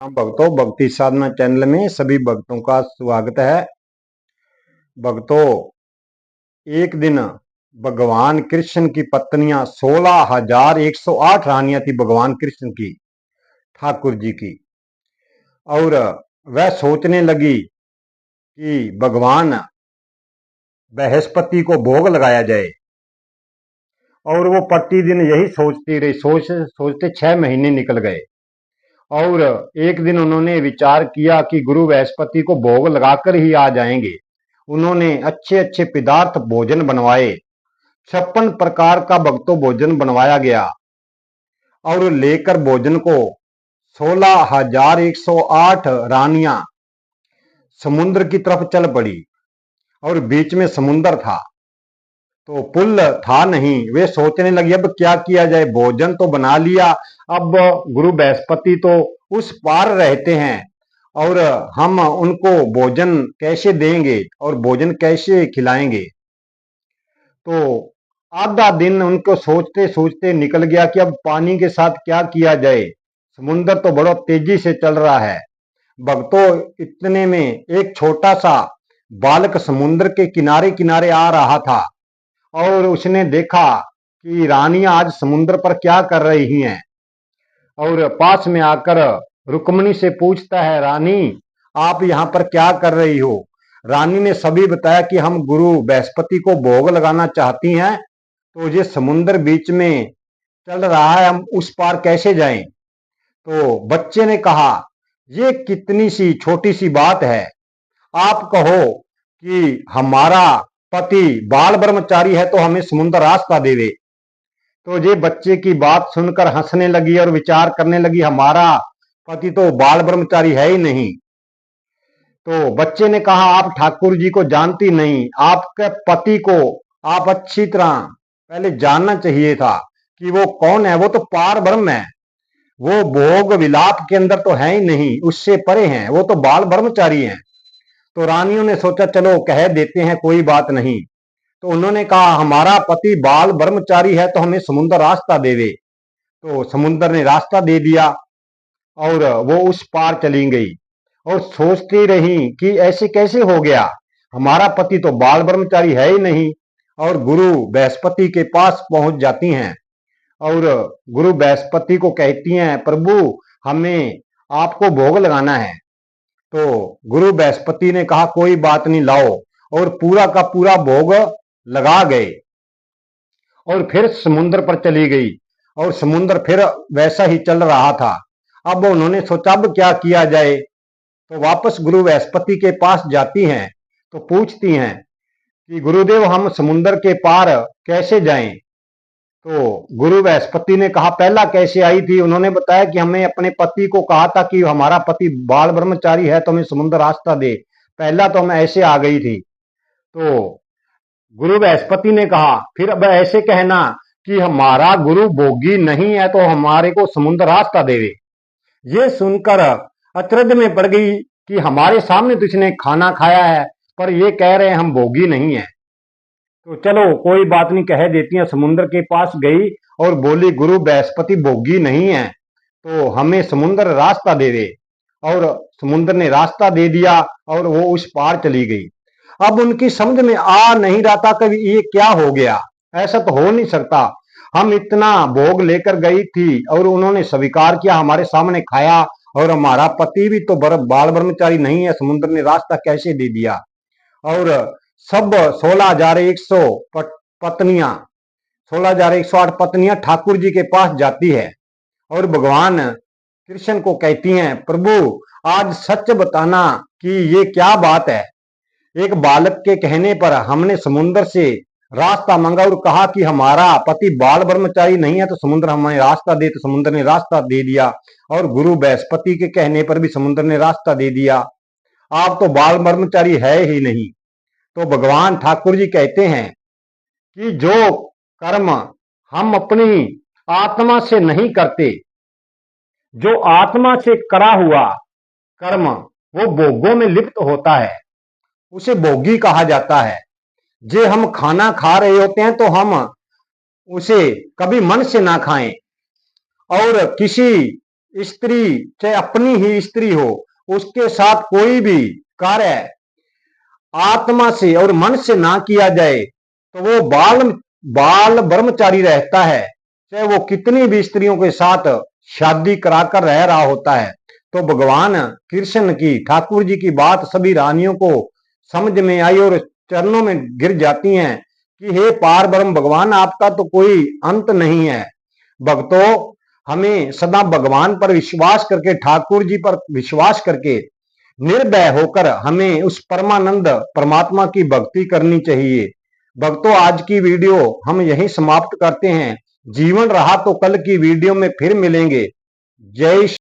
हाँ भक्तों, भक्ति साधना चैनल में सभी भक्तों का स्वागत है। भक्तों, एक दिन भगवान कृष्ण की पत्नियां 16,108 रानियां थी भगवान कृष्ण की, ठाकुर जी की। और वह सोचने लगी कि भगवान बृहस्पति को भोग लगाया जाए। और वो प्रतिदिन यही सोचती रही। सोचते 6 महीने निकल गए। और एक दिन उन्होंने विचार किया कि गुरु बृहस्पति को भोग लगाकर ही आ जाएंगे। उन्होंने अच्छे अच्छे पदार्थ भोजन बनवाए। 56 प्रकार का भक्तों भोजन बनवाया गया। और लेकर भोजन को 16,108 रानियां समुद्र की तरफ चल पड़ी। और बीच में समुद्र था, तो पुल था नहीं। वे सोचने लगी अब क्या किया जाए, भोजन तो बना लिया, अब गुरु बृहस्पति तो उस पार रहते हैं और हम उनको भोजन कैसे देंगे और भोजन कैसे खिलाएंगे। तो आधा दिन उनको सोचते सोचते निकल गया कि अब पानी के साथ क्या किया जाए। समुद्र तो बड़ा तेजी से चल रहा है। भक्तों, इतने में एक छोटा सा बालक समुद्र के किनारे किनारे आ रहा था। और उसने देखा कि रानियां आज समुद्र पर क्या कर रही हैं। और पास में आकर रुक्मणी से पूछता है, रानी आप यहाँ पर क्या कर रही हो। रानी ने सभी बताया कि हम गुरु बृहस्पति को भोग लगाना चाहती हैं, तो ये समुद्र बीच में चल रहा है, हम उस पार कैसे जाएं। तो बच्चे ने कहा, ये कितनी सी छोटी सी बात है, आप कहो कि हमारा पति बाल ब्रह्मचारी है तो हमें समुद्र रास्ता देवे। तो ये बच्चे की बात सुनकर हंसने लगी और विचार करने लगी, हमारा पति तो बाल ब्रह्मचारी है ही नहीं। तो बच्चे ने कहा, आप ठाकुर जी को जानती नहीं, आपके पति को आप अच्छी तरह पहले जानना चाहिए था कि वो कौन है। वो तो पार ब्रह्म है, वो भोग विलाप के अंदर तो है ही नहीं, उससे परे हैं, वो तो बाल ब्रह्मचारी हैं। तो रानियों ने सोचा चलो कह देते हैं, कोई बात नहीं। तो उन्होंने कहा, हमारा पति बाल ब्रह्मचारी है तो हमें समुद्र रास्ता देवे। तो समुद्र ने रास्ता दे दिया और वो उस पार चली गई। और सोचती रही कि ऐसे कैसे हो गया, हमारा पति तो बाल ब्रह्मचारी है ही नहीं। और गुरु बृहस्पति के पास पहुंच जाती हैं और गुरु बृहस्पति को कहती हैं, प्रभु हमें आपको भोग लगाना है। तो गुरु बृहस्पति ने कहा, कोई बात नहीं, लाओ। और पूरा का पूरा भोग लगा गए और फिर समुद्र पर चली गई। और समुद्र फिर वैसा ही चल रहा था। अब उन्होंने सोचा अब क्या किया जाए। तो वापस गुरु बृहस्पति के पास जाती हैं, तो पूछती हैं कि गुरुदेव हम समुद्र के पार कैसे जाएं। तो गुरु बृहस्पति ने कहा, पहला कैसे आई थी। उन्होंने बताया कि हमें अपने पति को कहा था कि हमारा पति बाल ब्रह्मचारी है तो हमें समुद्र रास्ता दे, पहला तो हम ऐसे आ गई थी। तो गुरु बृहस्पति ने कहा, फिर अब ऐसे कहना कि हमारा गुरु भोगी नहीं है तो हमारे को समुद्र रास्ता देवे। ये सुनकर अचरज में पड़ गई कि हमारे सामने तो इसने खाना खाया है, पर ये कह रहे हैं हम भोगी नहीं है। तो चलो कोई बात नहीं, कह देती हैं। समुद्र के पास गई और बोली, गुरु बृहस्पति भोगी नहीं है तो हमें समुद्र रास्ता देवे। और समुद्र ने रास्ता दे दिया और वो उस पार चली गई। अब उनकी समझ में आ नहीं रहा था कि ये क्या हो गया, ऐसा तो हो नहीं सकता। हम इतना भोग लेकर गई थी और उन्होंने स्वीकार किया, हमारे सामने खाया, और हमारा पति भी तो बाल ब्रह्मचारी नहीं है, समुद्र ने रास्ता कैसे दे दिया। और सब 16,100 पत्नियां 16,108 पत्नियां ठाकुर जी के पास जाती है और भगवान कृष्ण को कहती हैं, प्रभु आज सच बताना कि ये क्या बात है। एक बालक के कहने पर हमने समुद्र से रास्ता मांगा और कहा कि हमारा पति बाल ब्रह्मचारी नहीं है तो समुद्र हमें रास्ता दे, तो समुद्र ने रास्ता दे दिया। और गुरु बृहस्पति के कहने पर भी समुद्र ने रास्ता दे दिया, आप तो बाल ब्रह्मचारी है ही नहीं। तो भगवान ठाकुर जी कहते हैं कि जो कर्म हम अपनी आत्मा से नहीं करते, जो आत्मा से करा हुआ कर्म वो भोगों में लिप्त होता है, उसे भोगी कहा जाता है। जे हम खाना खा रहे होते हैं तो हम उसे कभी मन से ना खाएं और किसी स्त्री चाहे अपनी ही स्त्री हो, उसके साथ कोई भी कार्य आत्मा से और मन से ना किया जाए तो वो बाल बाल ब्रह्मचारी रहता है, चाहे वो कितनी भी स्त्रियों के साथ शादी कराकर रह रहा होता है। तो भगवान कृष्ण की, ठाकुर जी की बात सभी रानियों को समझ में आई और चरणों में गिर जाती हैं कि हे पार ब्रह्म भगवान, आपका तो कोई अंत नहीं है। भक्तों, हमें सदा भगवान पर विश्वास करके, ठाकुर जी पर विश्वास करके निर्भय होकर हमें उस परमानंद परमात्मा की भक्ति करनी चाहिए। भक्तों, आज की वीडियो हम यहीं समाप्त करते हैं। जीवन रहा तो कल की वीडियो में फिर मिलेंगे। जय